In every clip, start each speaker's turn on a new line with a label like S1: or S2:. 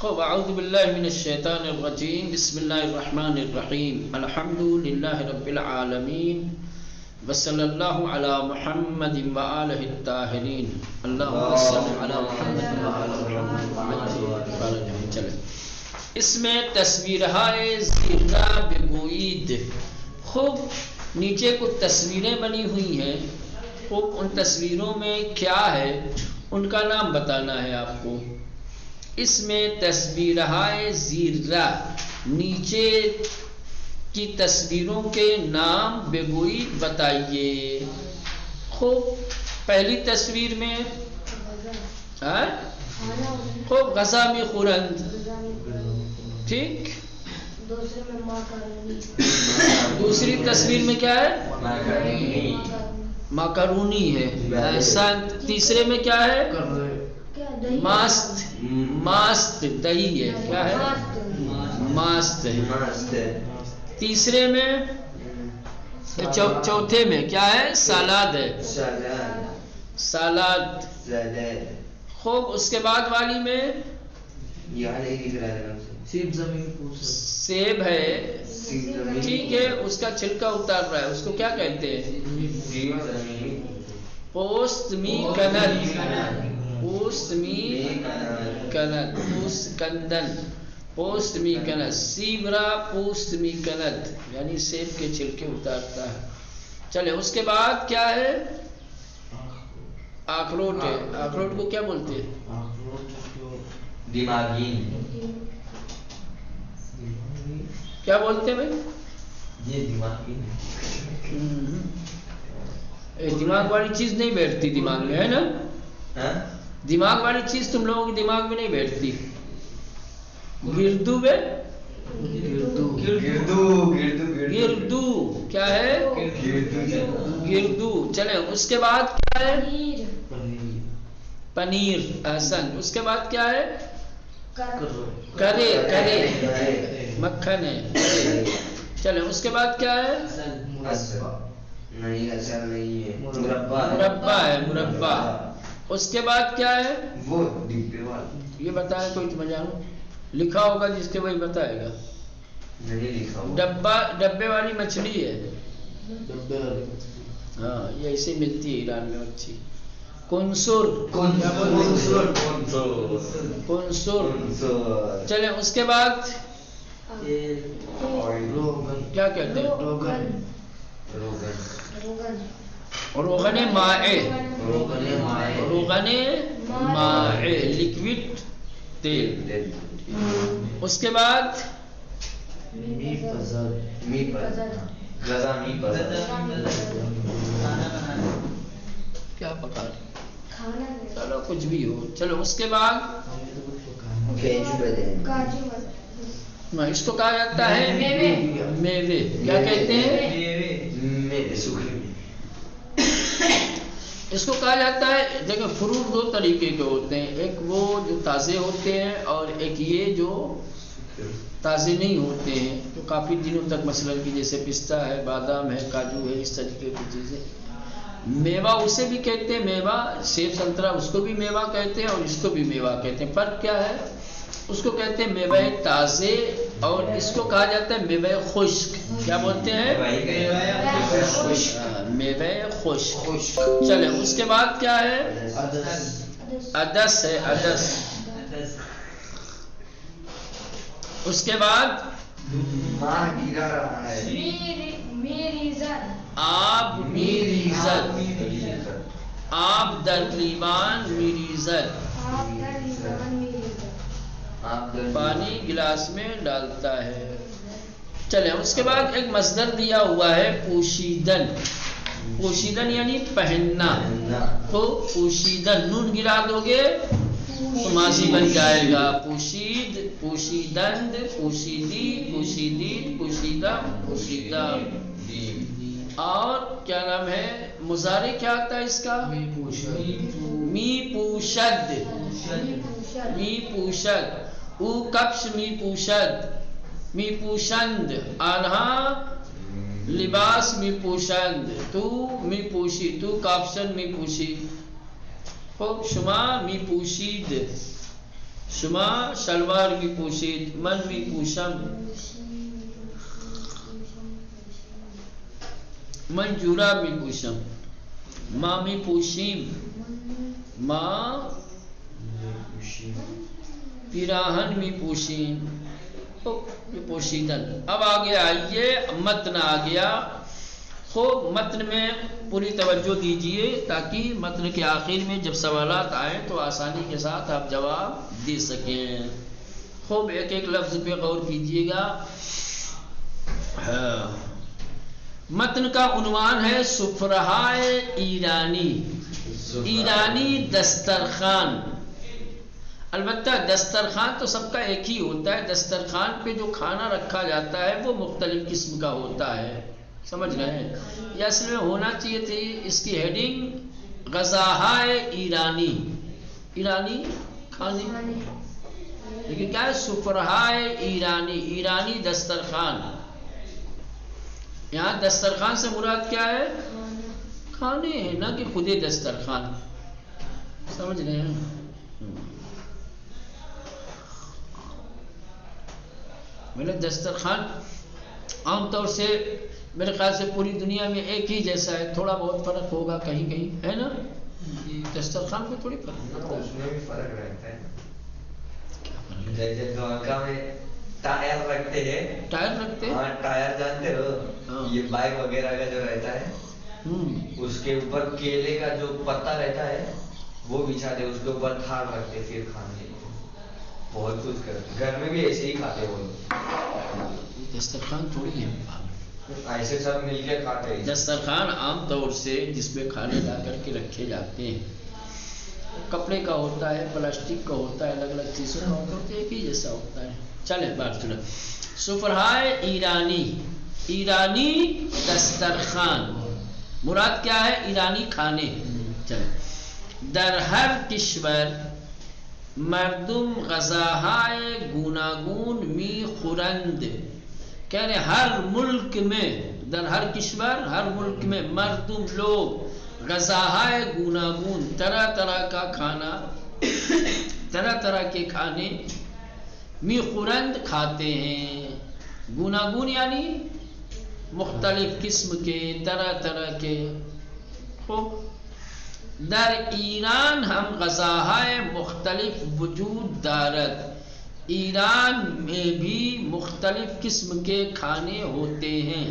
S1: خب اعوذ باللہ من الشیطان الرجیم بسم اللہ الرحمن الرحیم الحمد للہ رب العالمین وصلی اللہ علی محمد وآلہ الطاہرین اللہم صل علی محمد وآلہ محمد. اس میں تصویرہائے زیرہ بگوید. خوب نیچے کچھ تصویریں بنی ہوئی ہیں. خوب ان تصویروں میں کیا ہے ان کا نام بتانا ہے آپ کو. اس میں تصویرہائے زیرہ نیچے کی تصویروں کے نام بگوئی بتائیے. خوب پہلی تصویر میں خوب غزہ میں خورند. ٹھیک. دوسری تصویر میں کیا ہے؟ ماکارونی ہے. تیسرے میں کیا ہے؟ ماست دہی ہے. کیا ہے؟ ماست ہے. تیسرے میں چوتھے میں کیا ہے؟ سالاد ہے. سالاد. خوب اس کے بعد والی میں سیب ہے. ٹھیک ہے. اس کا چھلکا اتار رہا ہے. اس کو کیا کہتے ہیں؟ پوست می کنت. پوست می کنت. پوست کندن. پوست می کنت. سیبرا پوست می کنت یعنی سیب کے چھلکے اتارتا ہے. چلے اس کے بعد کیا ہے؟ اخروٹ ہے. اخروٹ کو کیا بولتے ہیں؟
S2: دماغی.
S1: کیا بولتے ہیں بھائی؟
S2: یہ دماغی.
S1: دماغ والی چیز نہیں بیٹھتی دماغ میں، ہے نا؟ دماغ والی چیز تم لوگوں کے دماغ میں نہیں بیٹھتی. گردو بے گردو کیا ہے؟ گردو. چلیں اس کے بعد کیا ہے؟ پنیر. احسن. اس کے بعد کیا ہے؟ کرے. کرے مکھن ہے. چلیں اس کے بعد کیا ہے؟ مربع ہے. مربع. اس کے بعد کیا ہے؟ یہ بتائیں کوئی تمہیں جانو. لکھا ہوگا جس کے وہی بتائے گا. ڈبے والی مچھلی ہے. ہاں یہ ایسے ملتی ہے ایران میں مچھلی. کنسر. کنسر. چلیں اس کے بعد کیا کہتے ہیں؟ روغن مائع. روغن مائع لیکوڈ تیل. اس کے بعد کیا پکا؟ چلو کچھ بھی ہو. چلو اس کے بعد اس کو کہا جاتا ہے میوے. کیا کہتے ہیں؟ اس کو کہا جاتا ہے. دیکھیں فروٹ دو طریقے کے ہوتے ہیں. ایک وہ جو تازے ہوتے ہیں اور ایک یہ جو تازے نہیں ہوتے ہیں جو کافی دنوں تک مثلاً کی جیسے پستہ ہے، بادام ہے، کاجو ہے، اس طریقے کی چیزیں. میوہ اسے بھی کہتے ہیں. میوہ سیب سنترا اس کو بھی میوہ کہتے ہیں اور اس کو بھی میوہ کہتے ہیں. فرق کیا ہے؟ اس کو کہتے ہیں میوہ تازے اور اس کو کہا جاتا ہے میوہ خشک. کیا بولتے ہیں؟ میوہ خشک. چلے اس کے بعد کیا ہے؟ عدس ہے. عدس. اس کے بعد آب میریزت. آب در لیوان میریزت. پانی گلاس میں ڈالتا ہے. چلیں اس کے بعد ایک مصدر دیا ہوا ہے پوشیدن. پوشیدن یعنی پہننا. تو پوشیدن نون گرا دو گے تو ماضی بن جائے گا. پوشید، پوشیدند، پوشیدی، پوشیدید، پوشیدم، پوشیدہ. اور کیا نام ہے؟ مضارع کیا آتا ہے اس کا؟ می پوشد. می پوشد. او کپش می پوشد. می پوشند. آنها لباس می پوشند. تو می پوشی. تو کاپشن می پوشی. خب شما می پوشید. شما شلوار می پوشید، من می پوشم، من جوراب می پوشم، ما می پوشیم، ما پیراہن می پوشیم، پوشیدن. اب آگے آئیے متن آ گیا. خوب متن میں پوری توجہ دیجئے تاکہ متن کے آخر میں جب سوالات آئیں تو آسانی کے ساتھ آپ جواب دے سکیں. خوب ایک ایک لفظ پہ غور کیجئے گا. متن کا عنوان ہے سفرہائے ایرانی. ایرانی دسترخوان. البتہ دسترخوان تو سب کا ایک ہی ہوتا ہے. دسترخوان پہ جو کھانا رکھا جاتا ہے وہ مختلف قسم کا ہوتا ہے. سمجھ رہے ہیں؟ یہ اصل میں ہونا چاہیے تھی اس کی ہیڈنگ غذاہائے ایرانی. ایرانی کھانے، لیکن کیا ہے سفرہائے ایرانی. ایرانی دسترخوان. یہاں دسترخوان سے مراد کیا ہے؟ کھانے ہیں، نہ کہ خود دسترخوان. سمجھ رہے ہیں؟ میرے دسترخوان عام طور سے میرے خیال سے پوری دنیا میں ایک ہی جیسا ہے. تھوڑا بہت فرق ہوگا کہیں کہیں، ہے نا؟ دسترخوان کو تھوڑی فرق ہوتا ہے.
S2: اس میں بھی فرق رہتا ہے. جیسے دھماکہ میں ٹائر رکھتے ہیں.
S1: ٹائر رکھتے ہیں؟
S2: ہاں ٹائر جانتے ہو، یہ بائک وغیرہ کا جو رہتا ہے اس کے اوپر کیلے کا جو پتا رہتا ہے وہ بچھاتے، اس کے اوپر تھال رکھتے پھر کھانے. بہت کچھ کرتے، گھر میں بھی ایسے ہی کھاتے وہ.
S1: دسترخوان تھوڑی ہے،
S2: ایسے سب مل کے کھاتے ہیں.
S1: دسترخوان عام طور سے جس میں کھانے لا کر کے رکھے جاتے ہیں کپڑے کا ہوتا ہے، پلاسٹک کا ہوتا ہے، الگ الگ چیزوں کا ہوتا ہے، ایک ہی جیسا ہوتا ہے. چلے بات سنو. سفرہائے ایرانی. ایرانی دسترخوان مراد کیا ہے؟ ایرانی کھانے. چلے. در ہر کشور مردم غذاہائے گوناگون می خورند. کہہ رہے ہر ملک میں، در ہر کشور ہر ملک میں مردم لوگ غذاہائے گوناگون طرح طرح کا کھانا، طرح طرح کے کھانے می خورند کھاتے ہیں. گوناگون یعنی مختلف قسم کے، طرح طرح کے. در ایران ہم غذاہائے مختلف وجود دارد. ایران میں بھی مختلف قسم کے کھانے ہوتے ہیں.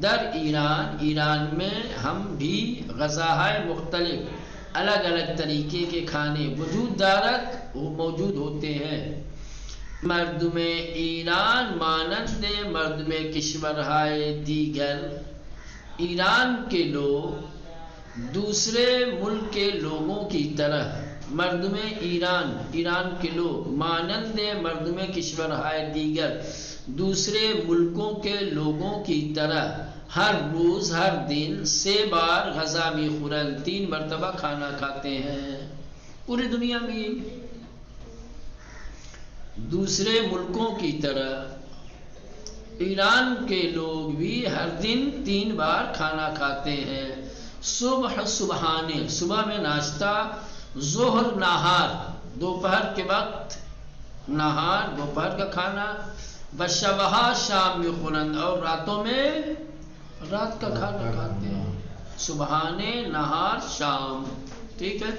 S1: در ایران، ایران میں ہم بھی غذاہائے مختلف الگ الگ طریقے کے کھانے وجود دارد موجود ہوتے ہیں. مردم ایران مانند مردم کشورہائے دیگر. ایران کے لوگ دوسرے ملک کے لوگوں کی طرح، مردم ایران، ایران کے لوگ مانند مردم کشورہائے دیگر دوسرے ملکوں کے لوگوں کی طرح ہر روز ہر دن 3 بار غذا می خورند. 3 مرتبہ کھانا کھاتے ہیں. پوری دنیا میں دوسرے ملکوں کی طرح ایران کے لوگ بھی ہر دن 3 بار کھانا کھاتے ہیں. صبح صبحانے، صبح میں ناشتہ، ظہر نہار دوپہر کے وقت، نہار دوپہر کا کھانا، بشبہ شام میں خورند اور راتوں میں رات کا کھانا کھاتے ہیں. صبحانے، نہار، شام. ٹھیک ہے؟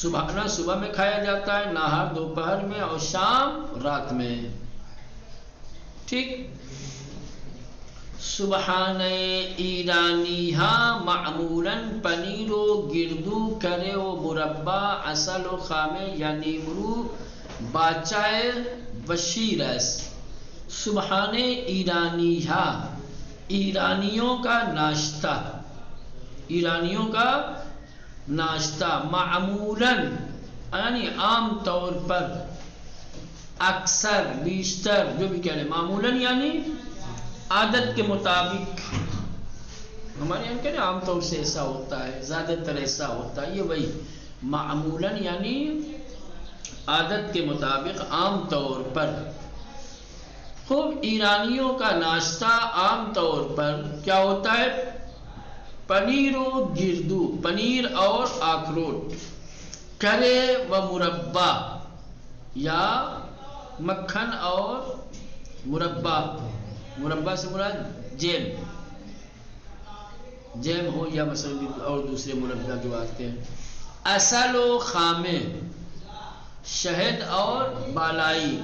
S1: صبحانہ صبح میں کھایا جاتا ہے، نہار دوپہر میں اور شام رات میں. ٹھیک. سبحان ایرانی ہاں معمولاً پنیر و گردو کرے و مربع عسل و خامے یا نیمرو باچائے وشیرس. سبحان ایرانی ہاں ایرانیوں کا ناشتہ، ایرانیوں کا ناشتہ، معمولاً یعنی عام طور پر، اکثر، بیشتر، جو بھی کہہ رہے معمولاً یعنی عادت کے مطابق. ہمارے یہاں کہہ رہے عام طور سے ایسا ہوتا ہے، زیادہ تر ایسا ہوتا ہے. یہ وہی معمولاً یعنی عادت کے مطابق، عام طور پر. خوب. ایرانیوں کا ناشتہ عام طور پر کیا ہوتا ہے؟ پنیر و گردو، پنیر اور اخروٹ. کرے و مربع یا مکھن اور مربع، مربع سے مراد جیم، جیم ہو یا مثلا اور دوسرے مربع جو آتے ہیں. اصل و خامے، شہد اور بالائی،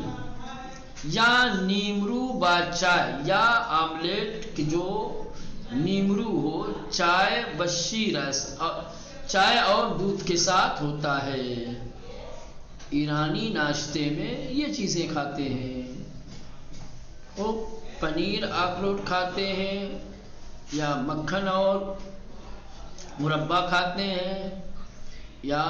S1: یا نیمرو با چائے یا آملیٹ کہ جو نیمرو ہو، چائے بشیرس، چائے اور دودھ کے ساتھ ہوتا ہے. ایرانی ناشتے میں یہ چیزیں کھاتے ہیں. وہ پنیر اخروٹ کھاتے ہیں، یا مکھن اور مربع کھاتے ہیں، یا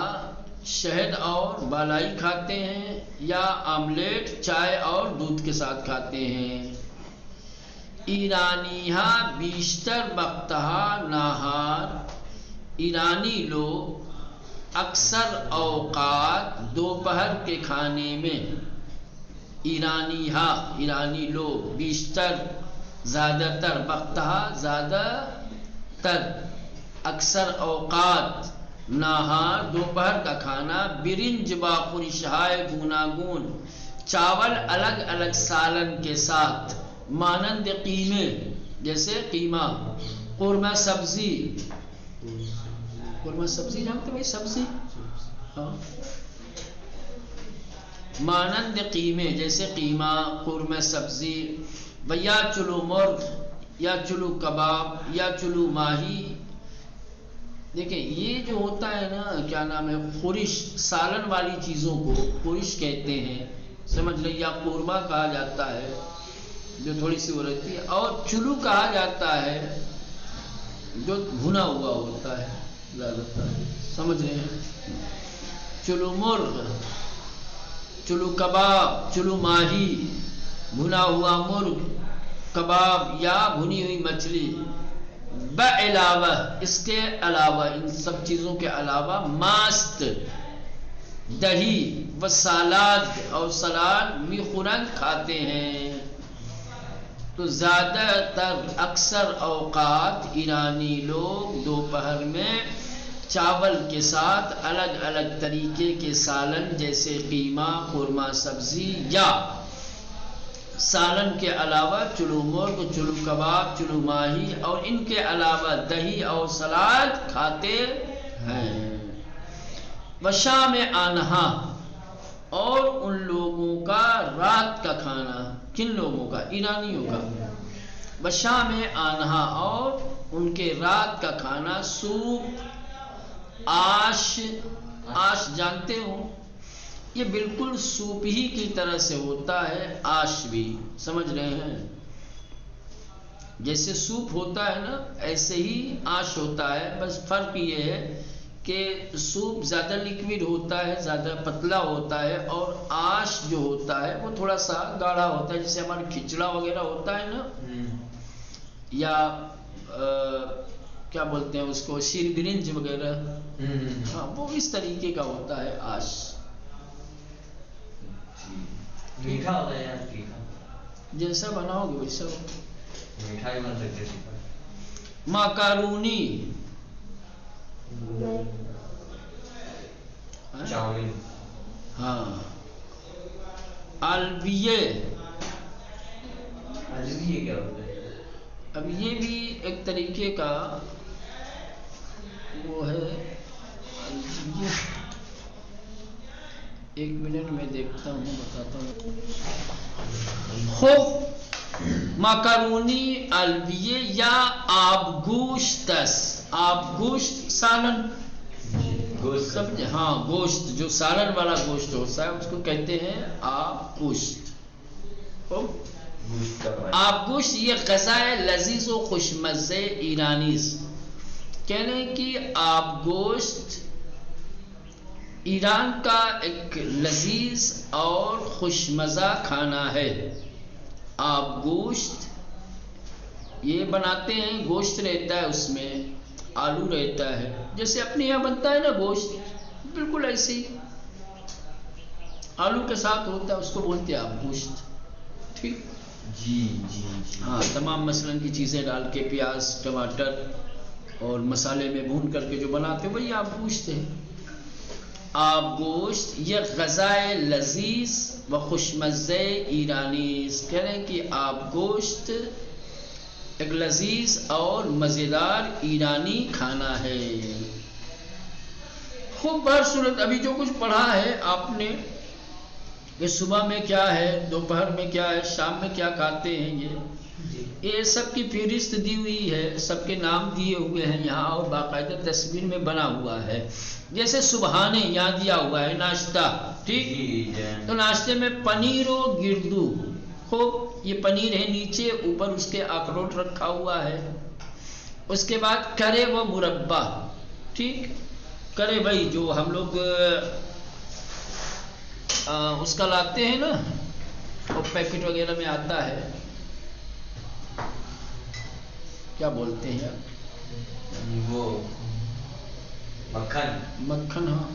S1: شہد اور بالائی کھاتے ہیں، یا آملیٹ چائے اور دودھ کے ساتھ کھاتے ہیں. ایرانیہا بیشتر وقتہا نہار، ایرانی لوگ اکثر اوقات دوپہر کے کھانے میں، ایرانیہا ایرانی لوگ، بیشتر زیادہ تر، وقتہا زیادہ تر، اکثر اوقات، نہار دوپہر کا کھانا، برنج با خورشہائے گوناگون، چاول الگ الگ سالن کے ساتھ، مانند قیمے جیسے قیمہ، قورمہ سبزی، قورمہ سبزی جانتے ہیں سبزی، ہاں، مانند قیمے جیسے قیمہ، قورمہ سبزی، یا چلو مرغ، یا چلو کباب، یا چلو ماہی. دیکھیں یہ جو ہوتا ہے نا، کیا نام ہے، خورش، سالن والی چیزوں کو خورش کہتے ہیں، سمجھ لیں، یا قورمہ کہا جاتا ہے جو تھوڑی سی وہ رہتی ہے، اور چلو کہا جاتا ہے جو بھنا ہوا ہوتا ہے زیادہ تر، سمجھ رہے ہیں. چلو مرغ، چلو کباب، چلو ماہی، بھنا ہوا مرغ، کباب یا بھنی ہوئی مچھلی. بعلاوہ اس کے علاوہ، ان سب چیزوں کے علاوہ، ماست، دہی و سالاد اور سلاد بھی خوراک کھاتے ہیں. تو زیادہ تر اکثر اوقات ایرانی لوگ دوپہر میں چاول کے ساتھ الگ الگ طریقے کے سالن جیسے قیمہ، قورمہ سبزی، یا سالن کے علاوہ چلو مرغ، چلو کباب، چلو ماہی، اور ان کے علاوہ دہی اور سلاد کھاتے ہیں. وشام آنہا، اور ان لوگوں کا رات کا کھانا، کن لوگوں کا؟ ایرانیوں کا. وشام آنہا، اور ان کے رات کا کھانا، سوپ، آش، آش جانتے ہو، یہ بالکل سوپ ہی کی طرح سے ہوتا ہے. آش بھی سمجھ رہے ہیں، جیسے سوپ ہوتا ہے نا ایسے ہی آش ہوتا ہے. بس فرق یہ ہے کہ سوپ زیادہ لیکوڈ ہوتا ہے، زیادہ پتلا ہوتا ہے، اور آش جو ہوتا ہے وہ تھوڑا سا گاڑھا ہوتا ہے، جیسے ہمارا کھچڑا وغیرہ ہوتا ہے نا، یا کیا بولتے ہیں اس کو، شیر برنج وغیرہ، ہاں وہ اس طریقے کا ہوتا ہے آش.
S2: میٹھا ہوتا ہے یا تیکھا؟
S1: جیسا بناؤ گے ویسا.
S2: میٹھا ہی بن سکتے تیکھا.
S1: ماکارونی،
S2: چاؤمین،
S1: ہاں. الویے،
S2: الویے کیا ہوتا ہے؟
S1: اب یہ بھی ایک طریقے کا وہ ہے. ایک منٹ میں دیکھتا ہوں، بتاتا ہوں. خوب ماکارونی، الویے، یا آب گوشتس، آب گوشت سالن، سمجھے، ہاں گوشت جو سالن والا گوشت ہوتا ہے اس کو کہتے ہیں آب گوشت. آب گوشت یہ غذا لذیذ و خوشمزے ایرانیز، کہنے کی آب گوشت ایران کا ایک لذیذ اور خوشمزہ کھانا ہے. آب گوشت یہ بناتے ہیں، گوشت رہتا ہے اس میں، آلو رہتا ہے، جیسے اپنے یہاں بنتا ہے نا گوشت، بالکل ایسے ہی آلو کے ساتھ ہوتا ہے، اس کو بولتے ہیں آب گوشت. ٹھیک،
S2: جی جی
S1: ہاں، تمام مثلاً کی چیزیں ڈال کے، پیاز، ٹماٹر اور مسالے میں بھون کر کے جو بناتے ہیں وہی آب گوشت ہے. آب گوشت یہ غذائے لذیذ و خوشمزے ایرانی، کہہ رہے ہیں کہ آب گوشت ایک لذیذ اور مزیدار ایرانی کھانا ہے۔ خوب بہر صورت ابھی جو کچھ پڑھا ہے آپ نے کہ صبح میں کیا ہے، دوپہر میں کیا ہے، شام میں کیا کھاتے ہیں، یہ سب کی فہرست دی ہوئی ہے، سب کے نام دیے ہوئے ہیں یہاں، اور باقاعدہ تصویر میں بنا ہوا ہے۔ جیسے صبحانے یہاں دیا ہوا ہے ناشتہ، ٹھیک، تو ناشتے میں پنیر و گردو، خوب یہ پنیر ہے نیچے، اوپر اس کے اخروٹ رکھا ہوا ہے۔ اس کے بعد کرے و مربع، ٹھیک، کرے بھائی جو ہم لوگ اس کا لاتے ہیں نا، وہ پیکٹ وغیرہ میں آتا ہے، کیا بولتے ہیں آپ؟
S2: وہ مکھن،
S1: مکھن، ہاں،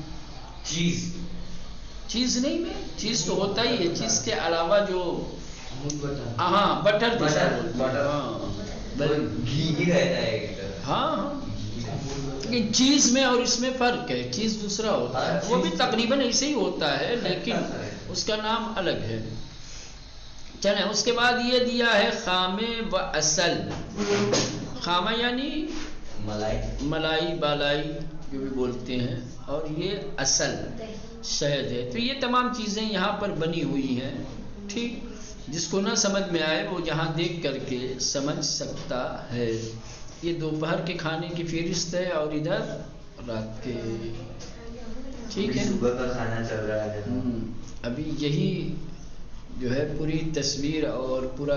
S1: چیز نہیں میں چیز تو ہوتا ہی ہے، چیز کے علاوہ جو ہاں بٹر جیسا بولتے ہیں،
S2: گھی رہتا ہے،
S1: ہاں، لیکن چیز میں اور اس میں فرق ہے، چیز دوسرا ہوتا ہے، وہ بھی تقریباً ایسے ہی ہوتا ہے لیکن اس کا نام الگ ہے۔ چلیں، اس کے بعد یہ دیا ہے خامے و اصل، خامہ یعنی ملائی بالائی جو بھی بولتے ہیں، اور یہ اصل شہد ہے۔ تو یہ تمام چیزیں یہاں پر بنی ہوئی ہیں، ٹھیک، جس کو نہ سمجھ میں آئے وہ یہاں دیکھ کر کے سمجھ سکتا ہے۔ یہ دوپہر کے کھانے کی فہرست ہے اور ادھر رات کے، ٹھیک ہے،
S2: صبح کا کھانا چل رہا ہے۔
S1: ابھی یہی جو ہے پوری تصویر اور پورا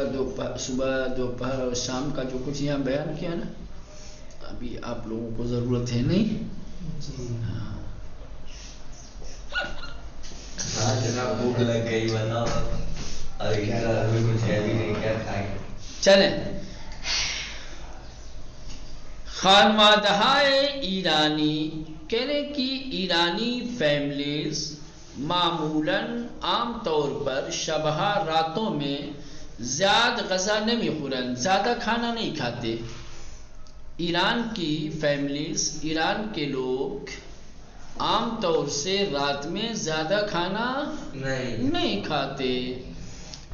S1: صبح دوپہر اور شام کا جو کچھ یہاں بیان کیا نا، ابھی آپ لوگوں کو ضرورت ہے نہیں؟
S2: ہاں جناب، بھوک لگ گئی، بتاؤ ابھی کچھ ہے بھی نہیں، کیا کھائیں؟
S1: چلیں، خانوادہ ایرانی، کہنے کی ایرانی فیملیز معمولاً عام طور پر شبہ راتوں میں زیادہ غذا نمی خورن، زیادہ کھانا نہیں کھاتے۔ ایران کی فیملیز، ایران کے لوگ عام طور سے رات میں زیادہ کھانا نہیں کھاتے۔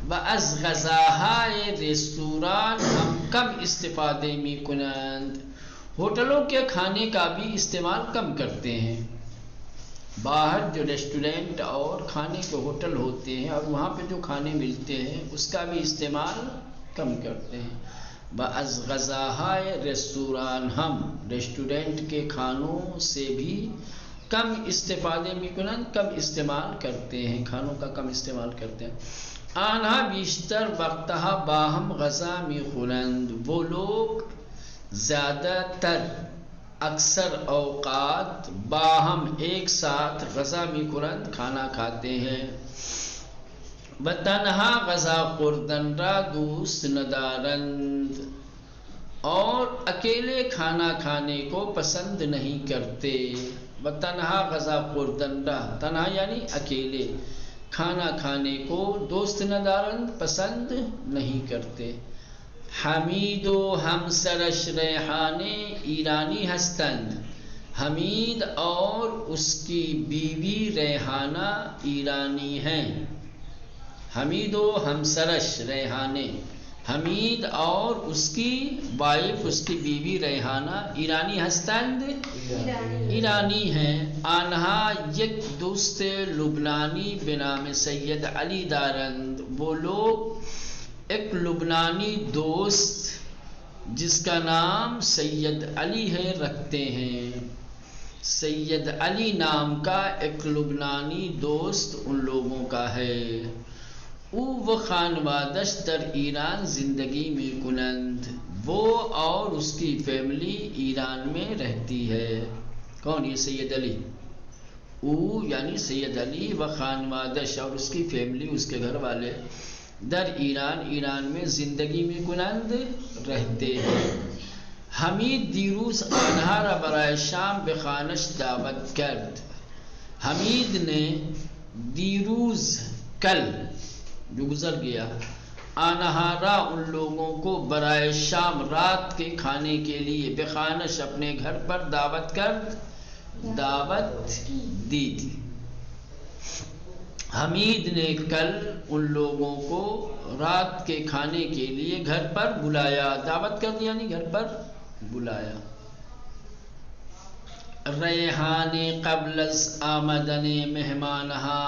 S1: وَأَز غذاہائے ریستوران ہم کم استفادے می کنند، ہوٹلوں کے کھانے کا بھی استعمال کم کرتے ہیں۔ باہر جو ریسٹورنٹ اور کھانے کے ہوٹل ہوتے ہیں اور وہاں پہ جو کھانے ملتے ہیں اس کا بھی استعمال کم کرتے ہیں۔ بعض غذاہائے ریستوران ہم ریسٹورنٹ کے کھانوں سے بھی کم استفادے میکنن، کم استعمال کرتے ہیں، کھانوں کا کم استعمال کرتے ہیں۔ آنہا بیشتر وقتہا باہم غذا میخورند، وہ لوگ زیادہ تر اکثر اوقات باہم ایک ساتھ غذا میخورند، کھانا کھاتے ہیں۔ وطنہا غذا خوردن را دوست ندارند، اور اکیلے کھانا کھانے کو پسند نہیں کرتے۔ وطنہا غذا خوردن را، تنہا یعنی اکیلے، کھانا کھانے کو دوست ندارند، پسند نہیں کرتے۔ حمید و ہمسرش ریحانے ایرانی ہستند، حمید اور اس کی بیوی ریحانہ ایرانی ہیں۔ حمید و ہمسرش ریحانے، حمید اور اس کی وائف، اس کی بیوی ریحانہ ایرانی ہستند، ایرانی ہیں۔ آنہا یک دوست لبنانی بنام سید علی دارند، وہ لوگ ایک لبنانی دوست جس کا نام سید علی ہے رکھتے ہیں۔ سید علی نام کا ایک لبنانی دوست ان لوگوں کا ہے۔ او و خانوادش در ایران زندگی میں کنند، وہ اور اس کی فیملی ایران میں رہتی ہے۔ کون؟ یہ سید علی۔ او یعنی سید علی و خانوادش اور اس کی فیملی، اس کے گھر والے، در ایران، ایران میں زندگی میں کنند رہتے ہیں۔ حمید دیروز آنہا را برائے شام بخانش دعوت کرد، حمید نے دیروز، کل جو گزر گیا، آنہا را ان لوگوں کو برائے شام، رات کے کھانے کے لیے، بخانش اپنے گھر پر دعوت کرد، دعوت دی تھی۔ حمید نے کل ان لوگوں کو رات کے کھانے کے لیے گھر پر بلایا، دعوت کر دیا یعنی گھر پر بلایا۔ ریحان قبل از آمدن مہمانہا،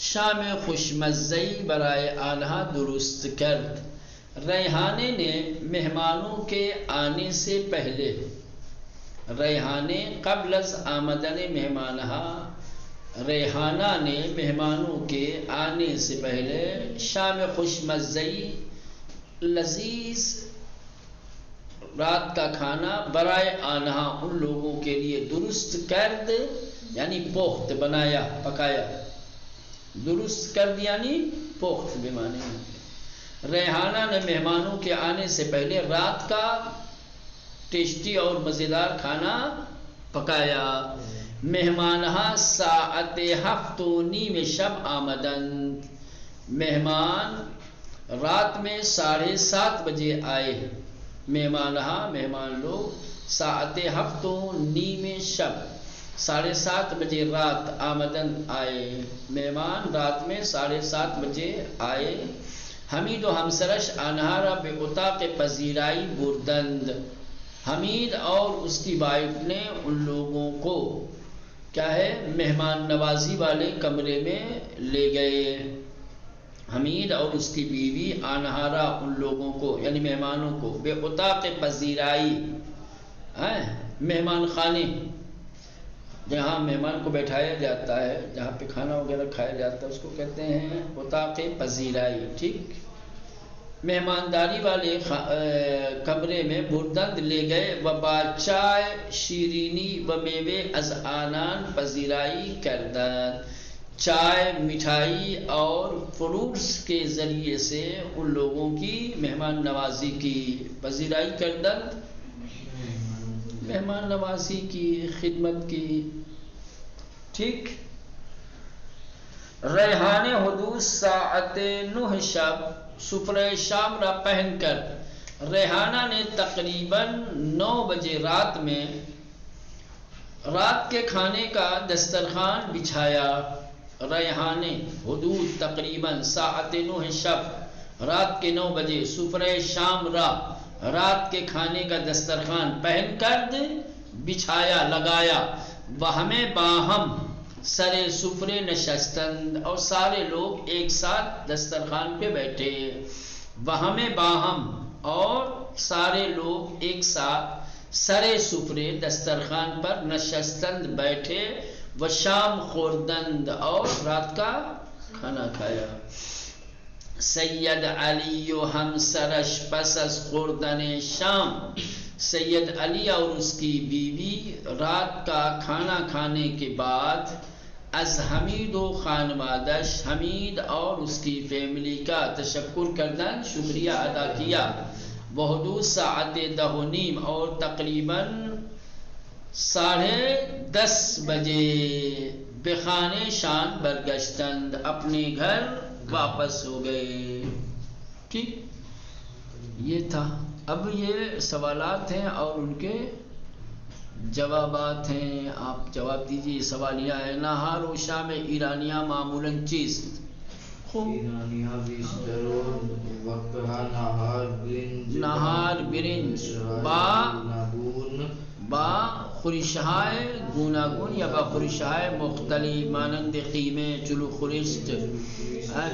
S1: شام خوشمزئی برائے آنہا درست کرد۔ ریحانے نے مہمانوں کے آنے سے پہلے، ریحانے قبل از آمدن مہمانہا، ریحانہ نے مہمانوں کے آنے سے پہلے شام خوشمزئی لذیذ رات کا کھانا برائے آنہا ان لوگوں کے لیے درست کرد یعنی پخت بنایا پکایا، درست کرد یعنی پخت بمانے۔ ریحانہ نے مہمانوں کے آنے سے پہلے رات کا ٹیسٹی اور مزیدار کھانا پکایا۔ مہمانہا ساعت 7:30 شب آمدند، مہمان رات میں 7:30 بجے آئے۔ مہمانہا مہمان لوگ ساعت 7:30 شب 7:30 بجے رات آمدند آئے، مہمان رات میں 7:30 بجے آئے۔ حمید و ہمسرش آنہارا بے اتاق پذیرائی بردند، حمید اور اس کی وائف نے ان لوگوں کو کیا ہے مہمان نوازی والے کمرے میں لے گئے۔ حمید اور اس کی بیوی آنہارا ان لوگوں کو یعنی مہمانوں کو بے اتاق پذیرائی، مہمان خانے جہاں مہمان کو بیٹھایا جاتا ہے، جہاں پہ کھانا وغیرہ کھایا جاتا ہے اس کو کہتے ہیں اتاق پذیرائی، ٹھیک، مہمانداری والے کمرے میں بردند لے گئے۔ و با چائے شیرینی و میوے از آنان پذیرائی کردند، چائے مٹھائی اور فروٹس کے ذریعے سے ان لوگوں کی مہمان نوازی کی، پذیرائی کردند مہمان نوازی کی، خدمت کی، ٹھیک۔ ریحان حدود ساعت 9 شب سفرہ شام را پہن کر، ریحانہ نے تقریباً 9 بجے رات میں رات کے کھانے کا دسترخوان بچھایا۔ ریحان حدود تقریباً ساعت 9 شب رات کے 9 بجے سفرہ شام را رات کے کھانے کا دسترخوان پہن کر بچھایا لگایا۔ وہمیں باہم سرے سفرے نشستند، اور سارے لوگ ایک ساتھ دسترخوان پہ بیٹھے۔ وہمیں باہم اور سارے لوگ ایک ساتھ سرے سفرے دسترخوان پر نشستند بیٹھے، و شام خوردند اور رات کا کھانا کھایا۔ سید علی و ہمسرش پس از خوردن شام، سید علی اور اس کی بیوی رات کا کھانا کھانے کے بعد از حمید و خانوادش، حمید اور اس کی فیملی کا تشکر کردن شکریہ ادا کیا۔ بحدود ساعت 10:30 اور تقریباً 10:30 بجے بخانے شان برگشتند، اپنے گھر واپس ہو گئے، ٹھیک، یہ تھا۔ اب یہ سوالات ہیں اور ان کے جوابات ہیں، آپ جواب دیجیے۔ یہ سوالیہ ہے، نہار و شام ایرانیہ معمولاً چیست؟
S2: ایرانیہ بیشتر وقتها
S1: نہار برنج با خورشهای گوناگون یا با خورشهای مختلف مانند قیمه، چلو خورشت،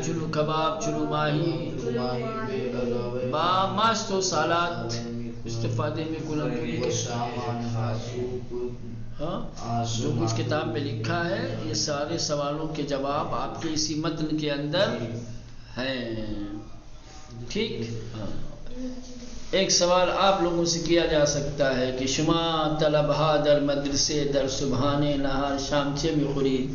S1: چلو کباب، چلو ماهی، با ماست و سالات استفاده میکنم۔ جو کچھ کتاب میں لکھا ہے یہ سارے سوالوں کے جواب آپ کے اسی متن کے اندر ہیں، ٹھیک۔ ایک سوال آپ لوگوں سے کیا جا سکتا ہے کہ شما طلبہ در مدرسے در صبحانے نہار شام چه میخورید؟